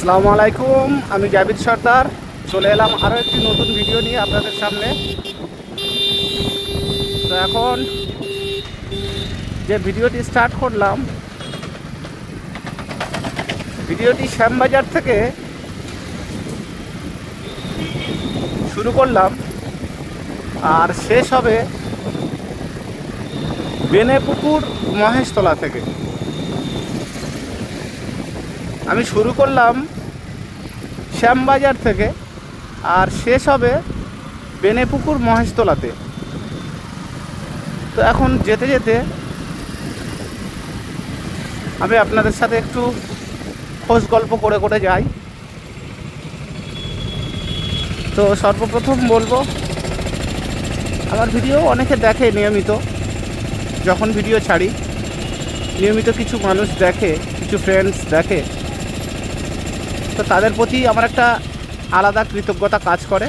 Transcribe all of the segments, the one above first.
আসসালামু আলাইকুম, আমি জাবির সর্দার চলে এলাম আরও একটি নতুন ভিডিও নিয়ে আপনাদের সামনে। তো এখন যে ভিডিওটি স্টার্ট করলাম, ভিডিওটি শ্যামবাজার থেকে শুরু করলাম আর শেষ হবে বেনেপুকুর মহেশতলা থেকে। আমি শুরু করলাম শ্যামবাজার থেকে আর শেষ হবে বেনেপুকুর মহেশতলাতে। তো এখন যেতে যেতে আমি আপনাদের সাথে একটু খোঁজ গল্প করে করে যাই। তো সর্বপ্রথম বলবো, আমার ভিডিও অনেকে দেখে নিয়মিত, যখন ভিডিও ছাড়ি নিয়মিত কিছু মানুষ দেখে, কিছু ফ্রেন্ডস দেখে। তো তাদের প্রতি আমার একটা আলাদা কৃতজ্ঞতা কাজ করে।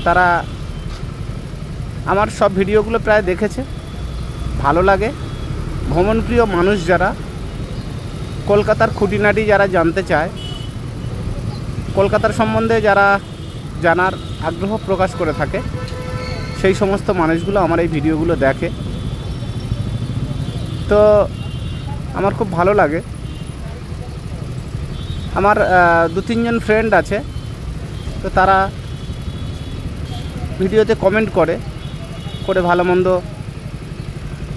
তারা আমার সব ভিডিওগুলো প্রায় দেখেছে, ভালো লাগে। ভ্রমণপ্রিয় মানুষ যারা, কলকাতার খুঁটিনাটি যারা জানতে চায়, কলকাতার সম্বন্ধে যারা জানার আগ্রহ প্রকাশ করে থাকে, সেই সমস্ত মানুষগুলো আমার এই ভিডিওগুলো দেখে। তো আমার খুব ভালো লাগে। আমার 2-3 জন ফ্রেন্ড আছে, তো তারা ভিডিওতে কমেন্ট করে ভালো মন্দ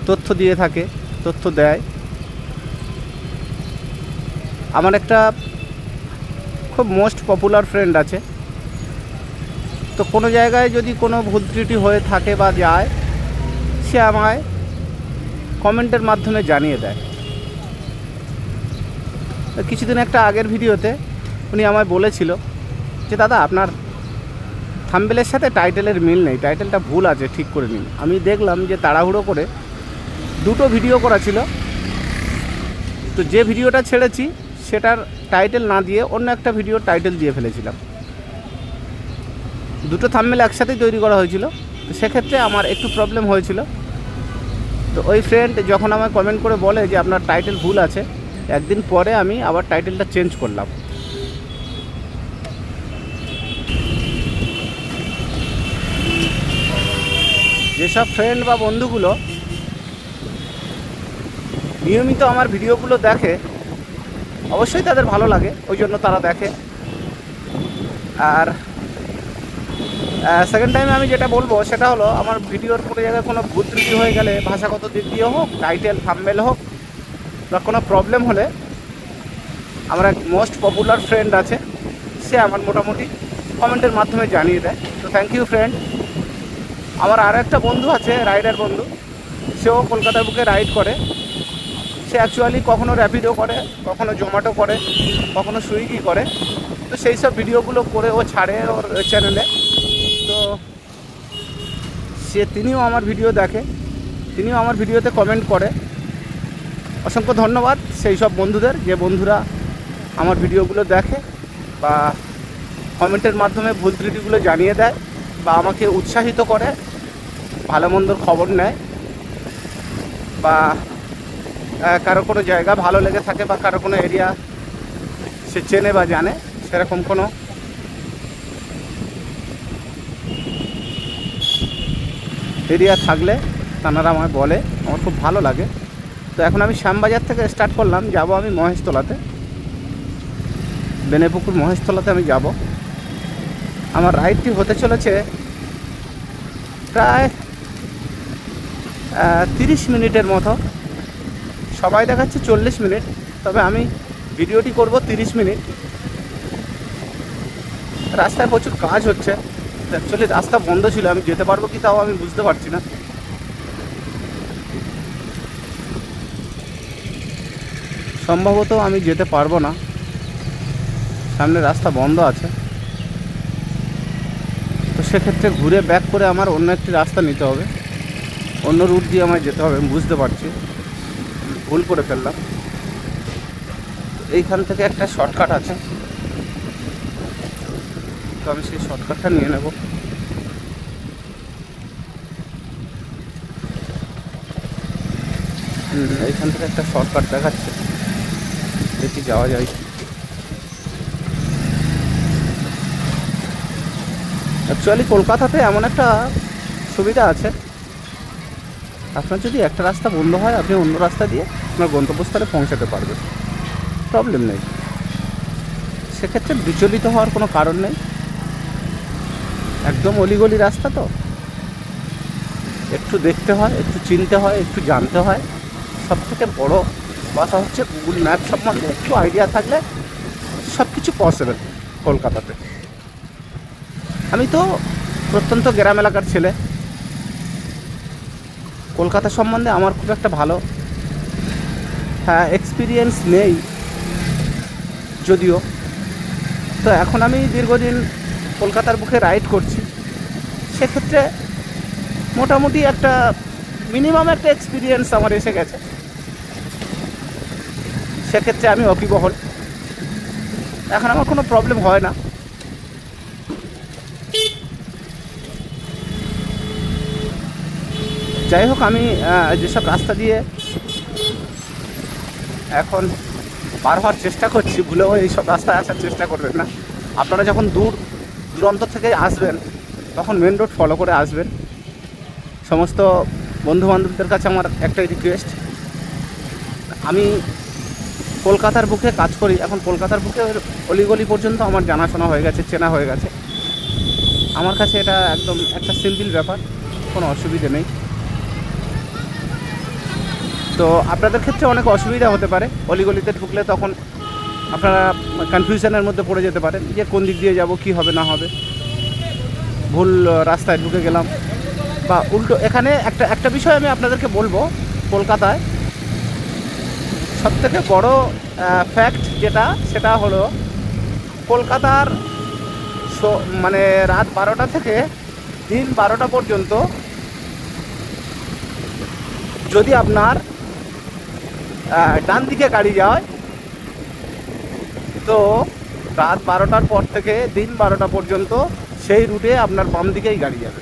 তথ্য দিয়ে থাকে, তথ্য দেয়। আমার একটা খুব মোস্ট পপুলার ফ্রেন্ড আছে, তো কোনো জায়গায় যদি কোনো ভুল ত্রুটি হয়ে থাকে বা যায়, সে আমায় কমেন্টের মাধ্যমে জানিয়ে দেয়। কিছুদিন একটা আগের ভিডিওতে উনি আমায় বলেছিল যে দাদা, আপনার থাম্বনেলের সাথে টাইটেলের মিল নেই, টাইটেলটা ভুল আছে, ঠিক করে নিন। আমি দেখলাম যে তাড়াহুড়ো করে 2টো ভিডিও করা ছিল, তো যে ভিডিওটা ছেড়েছি সেটার টাইটেল না দিয়ে অন্য একটা ভিডিওর টাইটেল দিয়ে ফেলেছিলাম। 2টো থাম্বনেল একসাথেই তৈরি করা হয়েছিল, তো সেক্ষেত্রে আমার একটু প্রবলেম হয়েছিল। তো ওই ফ্রেন্ড যখন আমায় কমেন্ট করে বলে যে আপনার টাইটেল ভুল আছে, একদিন পরে আমি আবার টাইটেলটা চেঞ্জ করলাম। যেসব ফ্রেন্ড বা বন্ধুগুলো নিয়মিত আমার ভিডিওগুলো দেখে, অবশ্যই তাদের ভালো লাগে, ওই জন্য তারা দেখে। আর সেকেন্ড টাইমে আমি যেটা বলবো সেটা হলো, আমার ভিডিওর কোনো জায়গায় কোনো ভুল ত্রুটি হয়ে গেলে, ভাষাগত দিক দিয়ে হোক, টাইটেল থাম্বনেল হোক, বা কোনো প্রবলেম হলে আমার এক মোস্ট পপুলার ফ্রেন্ড আছে, সে আমার মোটামুটি কমেন্টের মাধ্যমে জানিয়ে দেয়। তো থ্যাংক ইউ ফ্রেন্ড। আমার আরও একটা বন্ধু আছে, রাইডার বন্ধু, সেও কলকাতার বুকে রাইড করে। সে অ্যাকচুয়ালি কখনও র্যাপিডো করে, কখনও জোম্যাটো করে, কখনও সুইগি করে। তো সেই সব ভিডিওগুলো করে ও ছাড়ে ওর চ্যানেলে। তো তিনিও আমার ভিডিও দেখে, তিনিও আমার ভিডিওতে কমেন্ট করে। অসংখ্য ধন্যবাদ সেই সব বন্ধুদের, যে বন্ধুরা আমার ভিডিওগুলো দেখে বা কমেন্টের মাধ্যমে ভুল ত্রুটিগুলো জানিয়ে দেয় বা আমাকে উৎসাহিত করে, ভালো মন্দর খবর নেয়, বা কারো কোনো জায়গা ভালো লেগে থাকে বা কারো কোনো এরিয়া সে চেনে বা জানে, সেরকম কোনো এরিয়া থাকলে তারা আমায় বলে, আমার খুব ভালো লাগে। তো এখন আমি শ্যামবাজার থেকে স্টার্ট করলাম, যাব আমি মহেশতলাতে, বেনেপুকুর মহেশতলাতে আমি যাব। আমার রাইডটি হতে চলেছে প্রায় 30 মিনিটের মতো। সবাই দেখাচ্ছে 40 মিনিট, তবে আমি ভিডিওটি করব 30 মিনিট। রাস্তায় প্রচুর কাজ হচ্ছে, অ্যাকচুয়ালি রাস্তা বন্ধ ছিল, আমি যেতে পারবো কি তাও আমি বুঝতে পারছি না। সম্ভবত আমি যেতে পারবো না, সামনে রাস্তা বন্ধ আছে। তো সেক্ষেত্রে ঘুরে ব্যাক করে আমার অন্য একটি রাস্তা নিতে হবে, অন্য রুট দিয়ে আমায় যেতে হবে। আমি বুঝতে পারছি ভুল করে ফেললাম। এইখান থেকে একটা শর্টকাট আছে, তো আমি সেই শর্টকাটটা নিয়ে নেব। এইখান থেকে একটা শর্টকাট দেখাচ্ছে, দেখি যাওয়া যায়। অ্যাকচুয়ালি কলকাতাতে এমন একটা সুবিধা আছে, আপনার যদি একটা রাস্তা বন্ধ হয় আপনি অন্য রাস্তা দিয়ে আপনার গন্তব্যস্থলে পৌঁছাতে পারবেন, প্রবলেম নেই। সেক্ষেত্রে বিচলিত হওয়ার কোনো কারণ নেই, একদম অলিগলি রাস্তা তো, একটু দেখতে হয়, একটু চিনতে হয়, একটু জানতে হয়। সবথেকে বড় কথা হচ্ছে গুগল ম্যাপ সম্বন্ধে একটু আইডিয়া থাকলে সব কিছু পসিবল কলকাতাতে। আমি তো প্রত্যন্ত গ্রাম এলাকার ছেলে, কলকাতা সম্বন্ধে আমার খুব একটা ভালো এক্সপিরিয়েন্স নেই যদিও। তো এখন আমি দীর্ঘদিন কলকাতার বুকে রাইড করছি, সেক্ষেত্রে মোটামুটি একটা মিনিমাম একটা এক্সপিরিয়েন্স আমার এসে গেছে। সেক্ষেত্রে আমি ওয়াকিবহল, এখন আমার কোনো প্রবলেম হয় না। যাই হোক, আমি যেসব রাস্তা দিয়ে এখন পার হওয়ার চেষ্টা করছি, ভুলেও এইসব রাস্তায় আসার চেষ্টা করবেন না। আপনারা যখন দূরান্ত থেকে আসবেন তখন মেন রোড ফলো করে আসবেন। সমস্ত বন্ধুবান্ধবদের কাছে আমার একটাই রিকোয়েস্ট, আমি কলকাতার বুকে কাজ করি, এখন কলকাতার বুকে অলিগলি পর্যন্ত আমার জানাশোনা হয়ে গেছে, চেনা হয়ে গেছে। আমার কাছে এটা একদম একটা সিম্পল ব্যাপার, কোনো অসুবিধে নেই। তো আপনাদের ক্ষেত্রে অনেক অসুবিধা হতে পারে, অলিগলিতে ঢুকলে তখন আপনারা কনফিউশনের মধ্যে পড়ে যেতে পারেন যে কোন দিক দিয়ে যাব, কি হবে না হবে, ভুল রাস্তায় ঢুকে গেলাম বা উল্টো। এখানে একটা বিষয় আমি আপনাদেরকে বলবো, কলকাতায় সবথেকে বড় ফ্যাক্ট যেটা, সেটা হলো কলকাতার মানে রাত 12টা থেকে দিন 12টা পর্যন্ত যদি আপনার ডান দিকে গাড়ি যায়, তো রাত 12টার পর থেকে দিন 12টা পর্যন্ত সেই রুটে আপনার বাম দিকেই গাড়ি যাবে।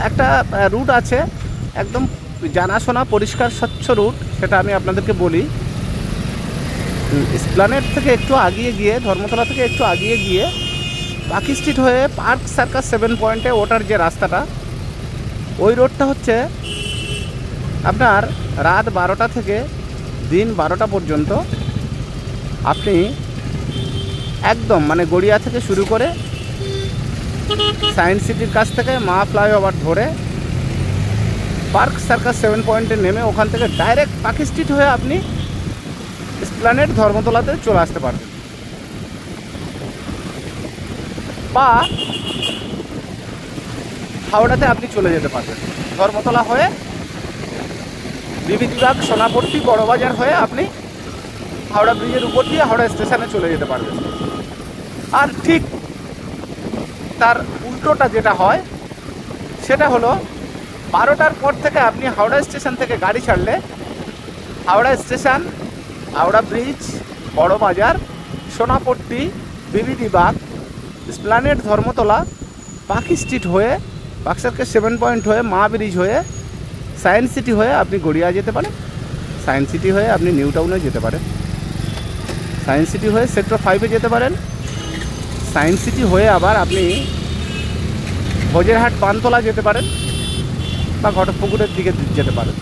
একটা রুট আছে একদম জানাশোনা পরিষ্কার স্বচ্ছ রুট, সেটা আমি আপনাদেরকে বলি। এসপ্ল্যানেড থেকে একটু আগিয়ে গিয়ে, ধর্মতলা থেকে একটু আগিয়ে গিয়ে পাকি স্ট্রিট হয়ে পার্ক সার্কাস 7 পয়েন্টে ওঠার যে রাস্তাটা, ওই রোডটা হচ্ছে আপনার রাত 12টা থেকে দিন 12টা পর্যন্ত আপনি একদম মানে গড়িয়া থেকে শুরু করে সায়েন্স সিটির কাছ থেকে মা ফ্লাইওভার ধরে পার্ক সার্কাস 7 পয়েন্টে নেমে ওখান থেকে ডাইরেক্ট পাকি স্ট্রিট হয়ে আপনি এসপ্ল্যানেড ধর্মতলাতে চলে আসতে পারবেন, বা হাওড়াতে আপনি চলে যেতে পারবেন। ধর্মতলা হয়ে বিবিধিবাগ, সোনাপট্টি, বড়বাজার হয়ে আপনি হাওড়া ব্রিজের উপর দিয়ে হাওড়া স্টেশনে চলে যেতে পারবেন। আর ঠিক তার উল্টোটা যেটা হয় সেটা হলো 12টার পর থেকে আপনি হাওড়া স্টেশন থেকে গাড়ি ছাড়লে Howrah station, Howrah bridge, Burrabazar, Sonapatti, BBD Bag, Esplanade, Dharmatala, Park Street হয়ে পার্ক সার্কাস 7 পয়েন্ট হয়ে মা ব্রিজ হয়ে সায়েন্স সিটি হয়ে আপনি গড়িয়া যেতে পারেন। সায়েন্স সিটি হয়ে আপনি নিউ টাউনে যেতে পারেন, সায়েন্স সিটি হয়ে সেক্টর 5-এ যেতে পারেন, সায়েন্স সিটি হয়ে আবার আপনি ভোজেরহাট, পানতলা যেতে পারেন বা ঘটকপুকুরের দিকে যেতে পারেন।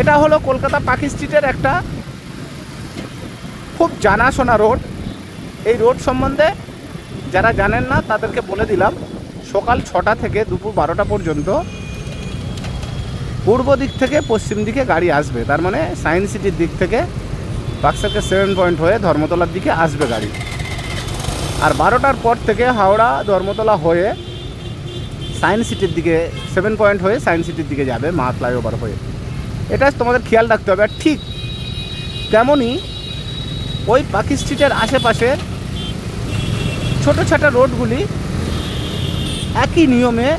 এটা হলো কলকাতা পাকি স্ট্রিটের একটা খুব জানাশোনা রোড। এই রোড সম্বন্ধে যারা জানেন না তাদেরকে বলে দিলাম, সকাল 6টা থেকে দুপুর 12টা পর্যন্ত পূর্ব দিক থেকে পশ্চিম দিকে গাড়ি আসবে, তার মানে সায়েন্স সিটির দিক থেকে পার্ক সার্কাস 7 পয়েন্ট হয়ে ধর্মতলার দিকে আসবে গাড়ি। আর 12টার পর থেকে হাওড়া, ধর্মতলা হয়ে সায়েন্স সিটির দিকে 7 পয়েন্ট হয়ে সায়েন্স সিটির দিকে যাবে মা ফ্লাইওভার হয়ে। এটা তোমাদের খেয়াল রাখতে হবে। আর ঠিক তেমনই ওই পাকি স্ট্রিটের আশেপাশের ছোটো ছোটো রোডগুলি একই নিয়মে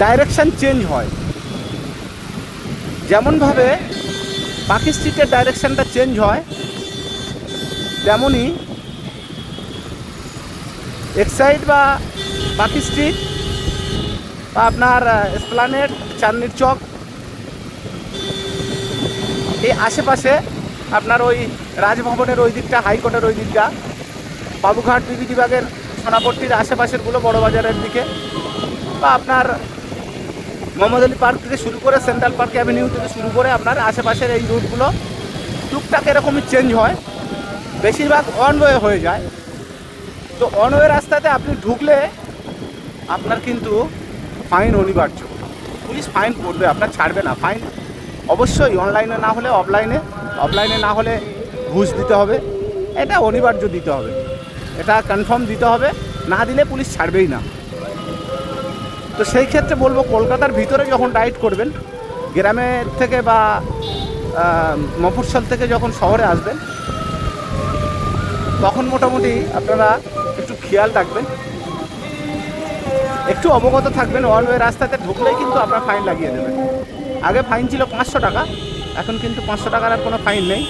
ডাইরেকশান চেঞ্জ হয়। যেমনভাবে পাকি স্ট্রিটের ডাইরেকশানটা চেঞ্জ হয়, তেমনই এক্সাইড বা পাকি স্ট্রিট বা আপনার এসপ্ল্যানেড, চাঁদনির চক, এই আশেপাশে আপনার ওই রাজভবনের ওই দিকটা, হাইকোর্টের ওই দিকটা, বাবুঘাট, বিবিধি বাগের, সোনাপট্টির আশেপাশেরগুলো, বড়বাজারের দিকে, বা আপনার মোহাম্মদ আলী পার্ক থেকে শুরু করে সেন্ট্রাল পার্ক অ্যাভিনিউ থেকে শুরু করে আপনার আশেপাশের এই রুটগুলো টুকটাক এরকমই চেঞ্জ হয়, বেশিরভাগ অন ওয়ে হয়ে যায়। তো অন ওয়ে রাস্তাতে আপনি ঢুকলে আপনার কিন্তু ফাইন অনিবার্য, পুলিশ ফাইন করবে, আপনার ছাড়বে না। ফাইন অবশ্যই অনলাইনে না হলে অফলাইনে, অফলাইনে না হলে ঘুষ দিতে হবে, এটা অনিবার্য দিতে হবে, এটা কনফার্ম দিতে হবে, না দিলে পুলিশ ছাড়বেই না। তো সেই ক্ষেত্রে বলবো, কলকাতার ভিতরে যখন রাইড করবেন, গ্রামের থেকে বা মফস্বল থেকে যখন শহরে আসবেন, তখন মোটামুটি আপনারা একটু খেয়াল রাখবেন, একটু অবগত থাকবেন। ওয়ান ওয়ে রাস্তাতে ঢুকলেই কিন্তু আপনার ফাইন লাগিয়ে দেবেন। আগে ফাইন ছিল 500 টাকা, এখন কিন্তু 500 টাকার আর কোনো ফাইন নেই,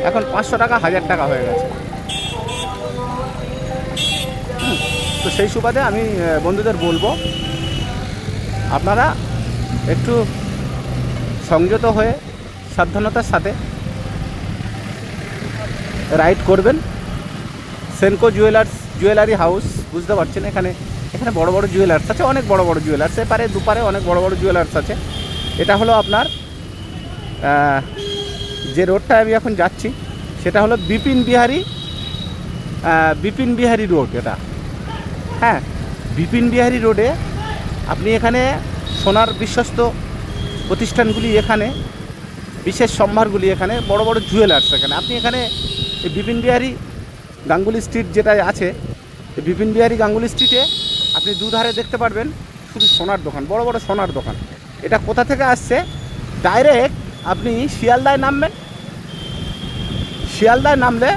এখন 500 টাকা 1000 টাকা হয়ে গেছে। তো সেই সুবাদে আমি বন্ধুদের বলবো, আপনারা একটু সংযত হয়ে সাবধানতার সাথে রাইড করবেন। সেনকো জুয়েলারি হাউস, বুঝতে পারছেন, এখানে বড় বড় জুয়েলার্স আছে, অনেক বড় বড় জুয়েলার্স, এপারে দুপারে অনেক বড় বড় জুয়েলার্স আছে। এটা হলো আপনার যে রোডটায় আমি এখন যাচ্ছি, সেটা হলো বিপিন বিহারী রোড এটা। হ্যাঁ, বিপিন বিহারী রোডে আপনি এখানে সোনার বিশ্বস্ত প্রতিষ্ঠানগুলি, এখানে বিশেষ সম্ভারগুলি, এখানে বড় বড় জুয়েলার্স, এখানে আপনি এখানে এই বিপিন বিহারী গাঙ্গুলি স্ট্রিট যেটা আছে, বিপিন বিহারী গাঙ্গুলি স্ট্রিটে আপনি দুধারে দেখতে পারবেন শুধু সোনার দোকান, বড় বড় সোনার দোকান। এটা কোথা থেকে আসছে? ডাইরেক্ট আপনি শিয়ালদায় নামবেন, শিয়ালদায় নামলে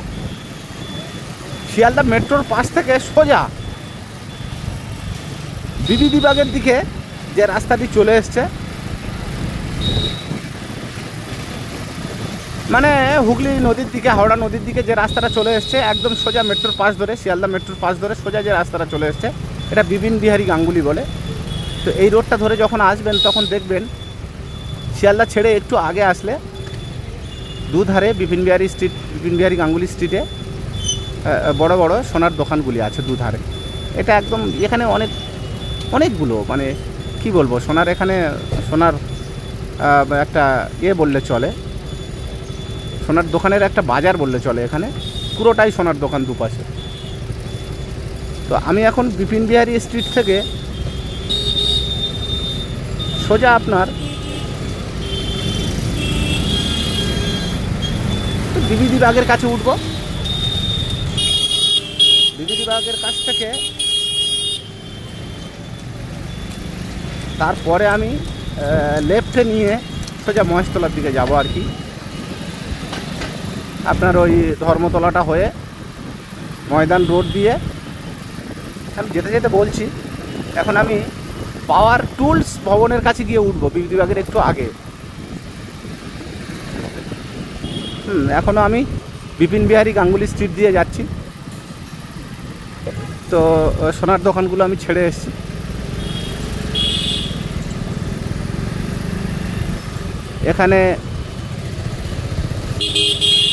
শিয়ালদা মেট্রোর পাশ থেকে সোজা বিবিধি বাগের দিকে যে রাস্তাটি চলে এসছে, মানে হুগলি নদীর দিকে, হাওড়া নদীর দিকে যে রাস্তাটা চলে এসছে, একদম সোজা মেট্রোর পাশ ধরে, শিয়ালদা মেট্রোর পাশ ধরে সোজা যে রাস্তাটা চলে এসছে, এটা বিপিন বিহারী গাঙ্গুলি বলে। তো এই রোডটা ধরে যখন আসবেন, তখন দেখবেন শিয়ালদা ছেড়ে একটু আগে আসলে দুধারে বিপিন বিহারী গাঙ্গুলি স্ট্রিটে বড় বড় সোনার দোকানগুলি আছে দুধারে। এটা একদম এখানে অনেকগুলো, মানে কি বলবো, সোনার একটা বললে চলে, সোনার দোকানের একটা বাজার বললে চলে। এখানে পুরোটাই সোনার দোকান দুপাশে। তো আমি এখন বিপিন বিহারী স্ট্রিট থেকে সোজা আপনার বিবিধি বাগের কাছে উঠব। বিবিধি বাগের কাছ থেকে তারপরে আমি লেফটে নিয়ে সোজা মহেশতলার দিকে যাব আর কি। আপনার ওই ধর্মতলাটা হয়ে ময়দান রোড দিয়ে আমি যেতে যেতে বলছি, এখন আমি পাওয়ার টুলস ভবনের কাছে গিয়ে উঠবো, বিবিধি বাগের একটু আগে। এখনও আমি বিপিন বিহারী গাঙ্গুলি স্ট্রিট দিয়ে যাচ্ছি। তো সোনার দোকানগুলো আমি ছেড়ে এসেছি। এখানে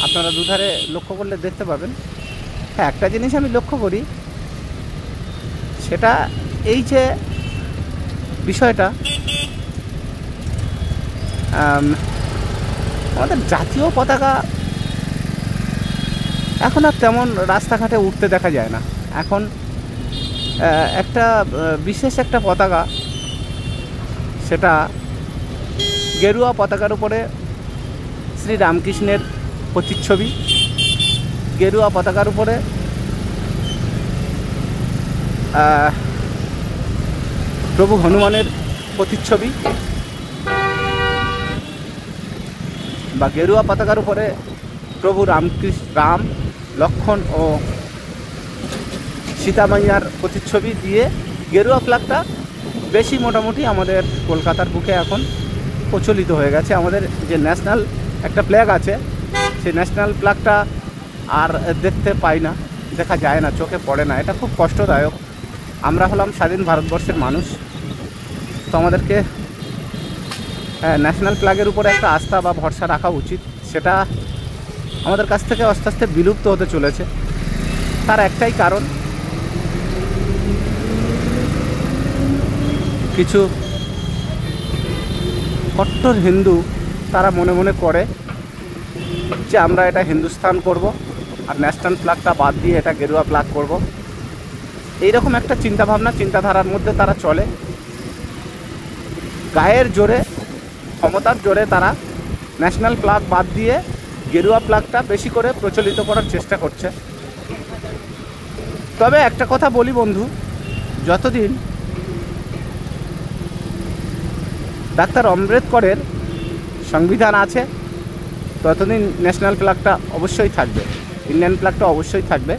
আপনারা দুধারে লক্ষ্য করলে দেখতে পাবেন। হ্যাঁ, একটা জিনিস আমি লক্ষ্য করি, সেটা এই যে বিষয়টা, আমাদের জাতীয় পতাকা এখন আর তেমন রাস্তাঘাটে উঠতে দেখা যায় না। এখন একটা বিশেষ একটা পতাকা, সেটা গেরুয়া পতাকার উপরে শ্রী রামকৃষ্ণের প্রতিচ্ছবি, গেরুয়া পতাকার উপরে প্রভু হনুমানের প্রতিচ্ছবি, বা গেরুয়া পতাকার উপরে প্রভু রাম, লক্ষ্মণ ও সীতামাইয়ার প্রতিচ্ছবি দিয়ে গেরুয়া ফ্ল্যাগটা বেশি মোটামুটি আমাদের কলকাতার বুকে এখন প্রচলিত হয়ে গেছে। আমাদের যে ন্যাশনাল একটা ফ্ল্যাগ আছে, সেই ন্যাশনাল ফ্ল্যাগটা আর দেখতে পাই না, দেখা যায় না, চোখে পড়ে না। এটা খুব কষ্টদায়ক। আমরা হলাম স্বাধীন ভারতবর্ষের মানুষ, তো আমাদেরকে ন্যাশনাল ফ্ল্যাগের উপরে একটা আস্থা বা ভরসা রাখা উচিত। সেটা আমাদের কাছ থেকে আস্তে আস্তে বিলুপ্ত হতে চলেছে। তার একটাই কারণ, কিছু কট্টর হিন্দু তারা মনে মনে করে যে আমরা এটা হিন্দুস্তান করব আর ন্যাশনাল ফ্ল্যাগটা বাদ দিয়ে এটা গেরুয়া ফ্ল্যাগ করব। এইরকম একটা চিন্তাভাবনা, চিন্তাধারার মধ্যে তারা চলে। গায়ের জোরে, ক্ষমতার জোরে তারা ন্যাশনাল ফ্ল্যাগ বাদ দিয়ে গেরুয়া ফ্ল্যাগটা বেশি করে প্রচলিত করার চেষ্টা করছে। তবে একটা কথা বলি বন্ধু, যতদিন ডাক্তার আম্বেদকরের সংবিধান আছে ততদিন ন্যাশনাল ফ্ল্যাগটা অবশ্যই থাকবে, ইন্ডিয়ান ফ্ল্যাগটা অবশ্যই থাকবে।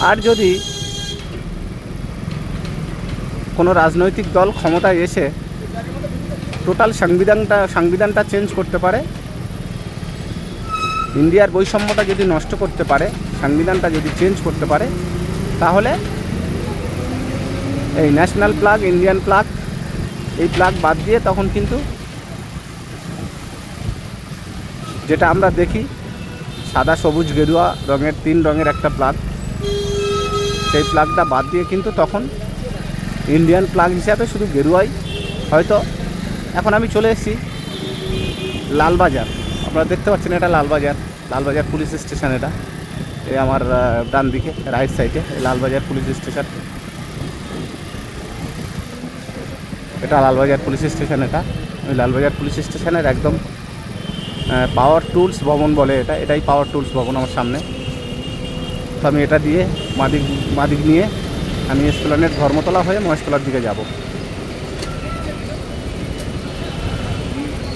আর যদি কোনো রাজনৈতিক দল ক্ষমতায় এসে টোটাল সংবিধানটা চেঞ্জ করতে পারে, ইন্ডিয়ার বৈষম্যটা যদি নষ্ট করতে পারে, সংবিধানটা যদি চেঞ্জ করতে পারে, তাহলে এই ন্যাশনাল ফ্ল্যাগ, ইন্ডিয়ান ফ্ল্যাগ, এই ফ্ল্যাগ বাদ দিয়ে তখন কিন্তু যেটা আমরা দেখি সাদা সবুজ গেরুয়া রঙের 3 রঙের একটা ফ্ল্যাগ, সেই ফ্ল্যাগটা বাদ দিয়ে কিন্তু তখন ইন্ডিয়ান ফ্ল্যাগ হিসাবে শুধু গেরুয়াই। হয়তো এখন আমি চলে এসেছি লালবাজার, আপনারা দেখতে পাচ্ছেন এটা লালবাজার পুলিশ স্টেশন। এটা এই আমার ডান দিকে রাইট সাইডে লালবাজার পুলিশ স্টেশন, এটা লালবাজার পুলিশ স্টেশন। এটা ওই লালবাজার পুলিশ স্টেশনের একদম পাওয়ার টুলস ভবন বলে, এটাই পাওয়ার টুলস ভবন আমার সামনে। তো আমি এটা দিয়ে মাদিক নিয়ে আমি এসপ্ল্যানেড ধর্মতলা হয়ে মহেশতলার দিকে যাব।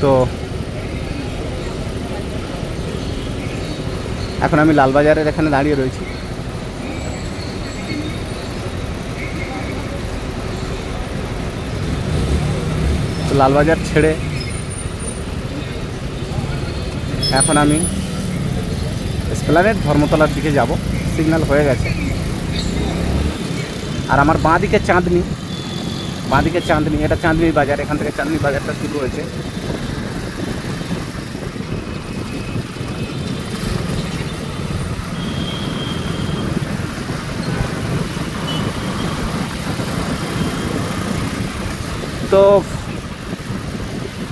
তো এখন আমি লালবাজারের এখানে দাঁড়িয়ে রয়েছি। তো লালবাজার ছেড়ে এখন আমি এসপ্ল্যানেড ধর্মতলার দিকে যাব, সিগন্যাল হয়ে গেছে। আর আমার বাঁ দিকে চাঁদনি, এটা চাঁদনি বাজার, এখান থেকে চাঁদনি বাজারটা শুরু হয়েছে। তো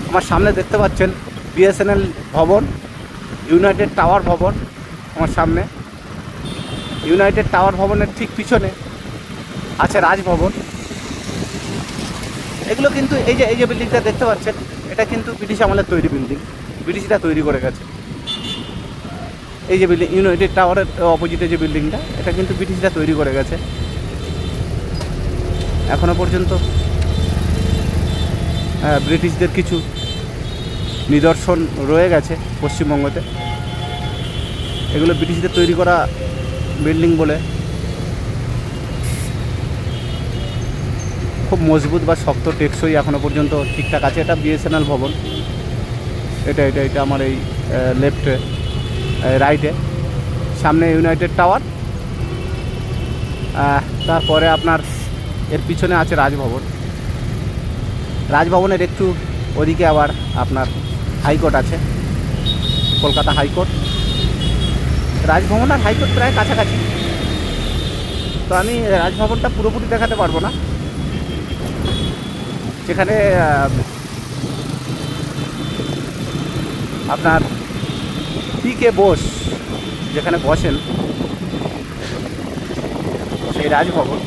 আমার সামনে দেখতে পাচ্ছেন বিএসএনএল ভবন, ইউনাইটেড টাওয়ার ভবন আমার সামনে। ইউনাইটেড টাওয়ার ভবনের ঠিক পিছনে আছে রাজভবন। এগুলো কিন্তু এই যে বিল্ডিংটা দেখতে পাচ্ছেন, এটা কিন্তু ব্রিটিশ আমলের তৈরি বিল্ডিং, ব্রিটিশরা তৈরি করে গেছে। এই যে বিল্ডিং, ইউনাইটেড টাওয়ারের অপোজিটে যে বিল্ডিংটা, এটা কিন্তু ব্রিটিশরা তৈরি করে গেছে। এখনও পর্যন্ত ব্রিটিশদের কিছু নিদর্শন রয়ে গেছে পশ্চিমবঙ্গতে। এগুলো ব্রিটিশদের তৈরি করা বিল্ডিং বলে খুব মজবুত বা শক্ত, টেকসই, এখনও পর্যন্ত ঠিকঠাক আছে। এটা বিএসএনএল ভবন, এটা আমার এই লেফটে রাইটে সামনে ইউনাইটেড টাওয়ার, তারপরে আপনার এর পিছনে আছে রাজভবন। রাজভবনের একটু ওদিকে আবার আপনার হাইকোর্ট আছে, কলকাতা হাইকোর্ট। রাজভবন আর হাইকোর্ট প্রায় কাছাকাছি। তো আমি রাজভবনটা পুরোপুরি দেখাতে পারবো না, যেখানে আপনার পি.কে. বোস যেখানে বসেন, সেই রাজভবন।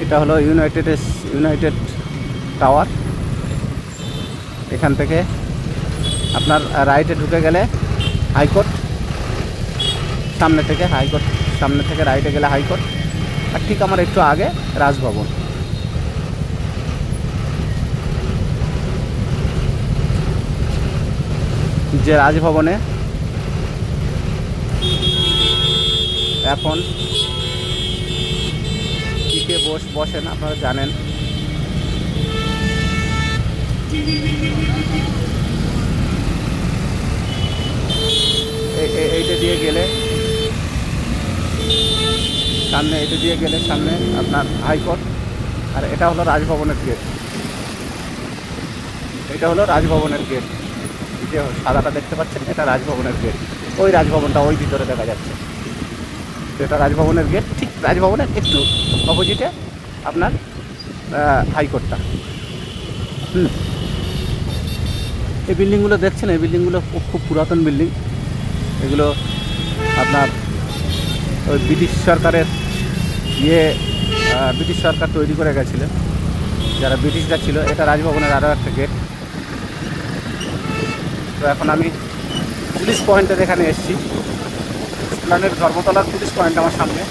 এটা হলো ইউনাইটেড টাওয়ার। এখান থেকে আপনার রাইটে ঢুকে গেলে হাইকোর্ট, সামনে থেকে রাইটে গেলে হাইকোর্ট, আর ঠিক আমার একটু আগে রাজভবন। যে রাজভবনে এখন পি.কে. বোস বসেন, আপনারা জানেন। এইটা দিয়ে গেলে সামনে এটা দিয়ে গেলে সামনে আপনার হাইকোর্ট, আর এটা হলো রাজভবনের গেট। এটা হলো রাজভবনের গেট, যে সাদাটা দেখতে পাচ্ছেন এটা রাজভবনের গেট। ওই রাজভবনটা ওই ভিতরে দেখা যাচ্ছে, এটা রাজভবনের গেট। ঠিক রাজভবনের একটু অপোজিটে আপনার হাইকোর্টটা। এই বিল্ডিংগুলো দেখছেন, এই বিল্ডিংগুলো খুব পুরাতন বিল্ডিং। এগুলো আপনার ওই ব্রিটিশ সরকারের ব্রিটিশ সরকার তৈরি করে গেছিলেন, যারা ব্রিটিশরা ছিল। এটা রাজভবনের আরও একটা গেট। তো এখন আমি পুলিশ পয়েন্টের এখানে এসেছি, প্ল্যানের ধর্মতলার পুলিশ পয়েন্ট আমার সামনে।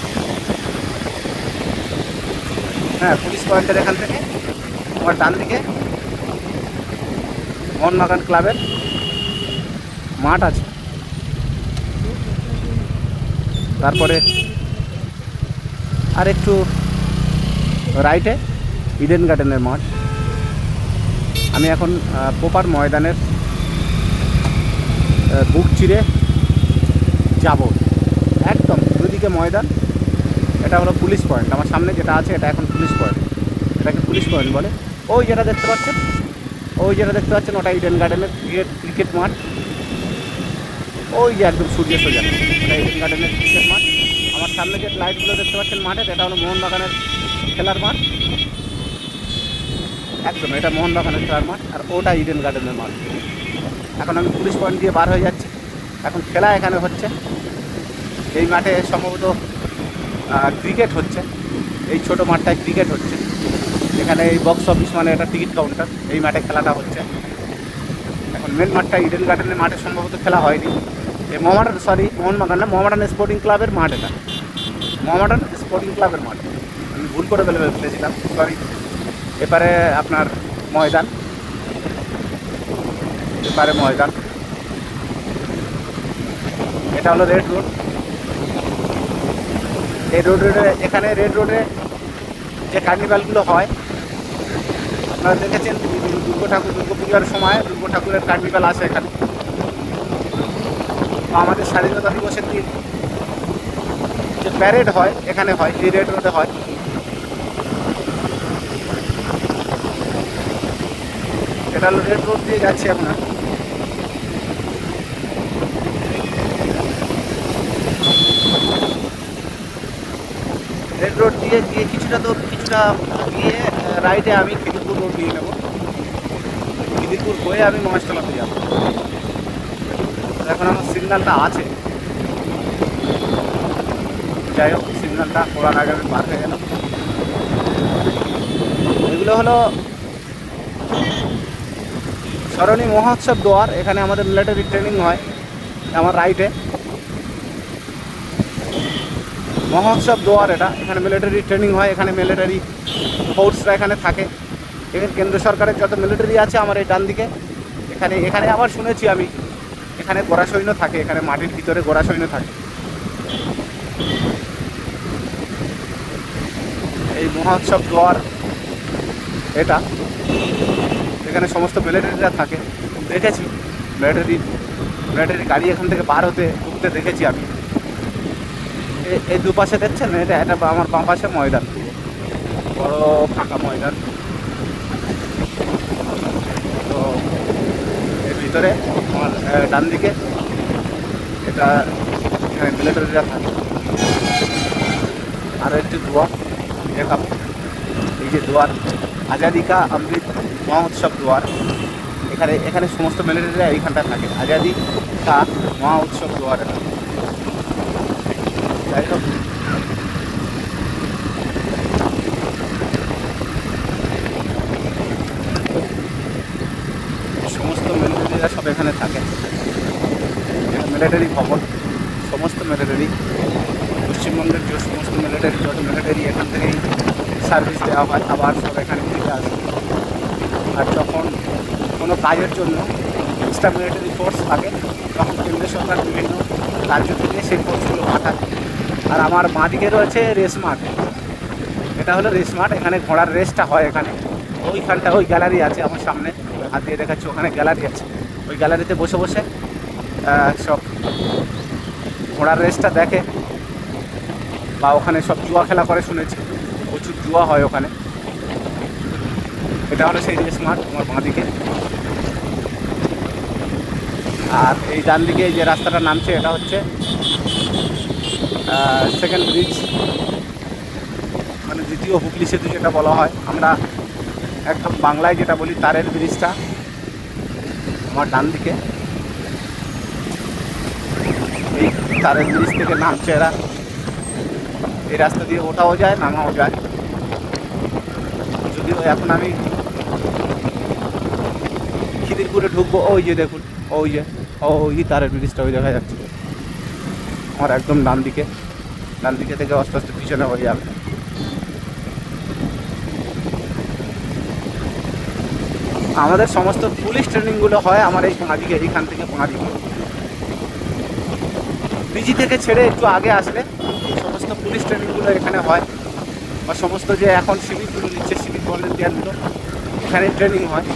হ্যাঁ, পুলিশ পয়েন্টের এখান থেকে আমার ডান দিকে মোহনবাগান ক্লাবের মাঠ আছে। তারপরে আর একটু রাইটে ইডেন গার্ডেনের মাঠ। আমি এখন পোপার ময়দানের বুক চিরে যাব, একদম দুদিকে ময়দান। এটা হলো পুলিশ পয়েন্ট, আমার সামনে যেটা আছে এটা এখন পুলিশ পয়েন্ট। এটাকে পুলিশ পয়েন্ট বলে। ওই যেটা দেখতে পাচ্ছেন, ওটা ইডেন গার্ডেনের ক্রিকেট মাঠ। ওই যে একদম সূর্য সোজা, ওটা ইডেন গার্ডেনের ক্রিকেট মাঠ। আমার সামনে যে লাইটগুলো দেখতে পাচ্ছেন মাঠে, এটা হলো মোহনবাগানের খেলার মাঠ। একদম এটা মোহনবাগানের খেলার মাঠ, আর ওটা ইডেন গার্ডেনের মাঠ। এখন আমি পুলিশ পয়েন্ট দিয়ে বার হয়ে যাচ্ছি। এখন খেলা এখানে হচ্ছে, এই মাঠে সম্ভবত ক্রিকেট হচ্ছে। এই ছোট মাঠটায় ক্রিকেট হচ্ছে। এখানে এই বক্স অফিস মানে এটা টিকিট কাউন্টার, এই মাঠে খেলাটা হচ্ছে। এখন মেন মাঠটা ইডেন গার্ডেনের মাঠে সম্ভবত খেলা হয়নি। এই মোহনবাগান না, মোহামেডান স্পোর্টিং ক্লাবের মাঠ। এটা মোহামেডান স্পোর্টিং ক্লাবের মাঠ, আমি ভুল করে ফেলেছিলাম, সরি। এপারে আপনার ময়দান, এপারে ময়দান। এটা হলো রেড রোড। এই এখানে রেড রোডে যে কার্নিভালগুলো হয় আপনারা দেখেছেন, দুর্গাপূজার সময় দুর্গা ঠাকুরের কার্নিভাল আসে এখানে। আমাদের স্বাধীনতা দিবসের দিন যে প্যারেড হয় এখানে হয়, এই রেড রোডে হয়। এটা হলো রেড রোড দিয়ে যাচ্ছে আপনার। রেড রোড দিয়ে কিছুটা গিয়ে রাইটে আমি খিদিরপুর রোড নিয়ে নেব। খিদিরপুর হয়ে আমি মহেশতলাতে যাব। এখন আমার সিগন্যালটা আছে, যাই হোক সিগন্যালটা করার আগে আমি পার হয়ে গেলাম। এগুলো হলো সরণী মহোৎসব দুয়ার। এখানে আমাদের মিলিটারি ট্রেনিং হয়। আমার রাইটে মহোৎসব দুয়ার, এটা এখানে মিলিটারি ট্রেনিং হয়। এখানে মিলিটারি ফোর্সরা এখানে থাকে। এখানে কেন্দ্র সরকারের যত মিলিটারি আছে আমার এই ডান দিকে। এখানে আবার শুনেছি আমি, এখানে গোরা সৈন্য থাকে, এখানে মাটির ভিতরে গোরা সৈন্য থাকে। এই মহোৎসব দুয়ার এটা, এখানে সমস্ত মিলিটারিরা থাকে। দেখেছি মিলিটারি গাড়ি এখান থেকে বার ঢুকতে দেখেছি আমি। এই দুপাশে দেখছেন, এটা আমার বাম পাশে ময়দান, বড় ফাঁকা ময়দান। তো এর ভিতরে আমার ডান দিকে এটা, এখানে মিলিটারিরা থাকে। আরও একটি দুয়ার দেখাবো, এই যে দুয়ার আজাদি কা অমৃত মহোৎসব দুয়ার। এখানে সমস্ত মিলিটারিরা এইখানটা থাকে। আজাদি কা মহোৎসব দুয়ার এটা। যাই হোক, সমস্ত মিলিটারিরা সব এখানে থাকে। মিলিটারি ভবন, সমস্ত মিলিটারি পশ্চিমবঙ্গের যে সমস্ত মিলিটারি এখান থেকেই সার্ভিস দেওয়া হয়, আবার সব এখানে ফিরে আসে। আর যখন কোনো কাজের জন্য এক্সট্রা মিলিটারি ফোর্স থাকে, তখন কেন্দ্র সরকার বিভিন্ন রাজ্য থেকে সেই ফোর্সগুলো পাঠায়। আর আমার বাঁদিকে রয়েছে রেস মাঠ। এটা হলো রেস মাঠ, এখানে ঘোড়ার রেসটা হয়। এখানে ওইখানটা ওই গ্যালারি আছে আমার সামনে, হাত দিয়ে দেখাচ্ছি, ওখানে গ্যালারি আছে। ওই গ্যালারিতে বসে বসে সব ঘোড়ার রেসটা দেখে। বা ওখানে সব জুয়া খেলা করে শুনেছি, প্রচুর জুয়া হয় ওখানে। এটা হলো সেই রেস মাঠ আমার বাঁ দিকে। আর এই ডান দিকে যে রাস্তাটা নামছে এটা হচ্ছে সেকেন্ড ব্রিজ, মানে দ্বিতীয় হুগলি সেতু যেটা বলা হয়, আমরা একদম বাংলায় যেটা বলি তারের ব্রিজটা আমার ডান দিকে। এই তারের ব্রিজ থেকে নামছে এরা, এই রাস্তা দিয়ে ওঠাও যায় নামাও যায়। যদিও এখন আমি খিদিরপুরে ঢুকবো, ওই যে দেখুন, ওই যে ওই তারের ব্রিজটা ওই দেখা যাচ্ছে আমার একদম ডান দিকে। ডান দিকে থেকে আস্তে আস্তে পিছনে হয়ে যাবে। আমাদের সমস্ত পুলিশ ট্রেনিংগুলো হয় আমার এই পাঁদিকে, এইখান থেকে পাঁদিকে। পিজি থেকে ছেড়ে একটু আগে আসলে সমস্ত পুলিশ ট্রেনিংগুলো এখানে হয়, বা সমস্ত যে এখন সিভিকগুলো নিচ্ছে, সিভিক ভলেন্টিয়ারগুলো এখানে ট্রেনিং হয়।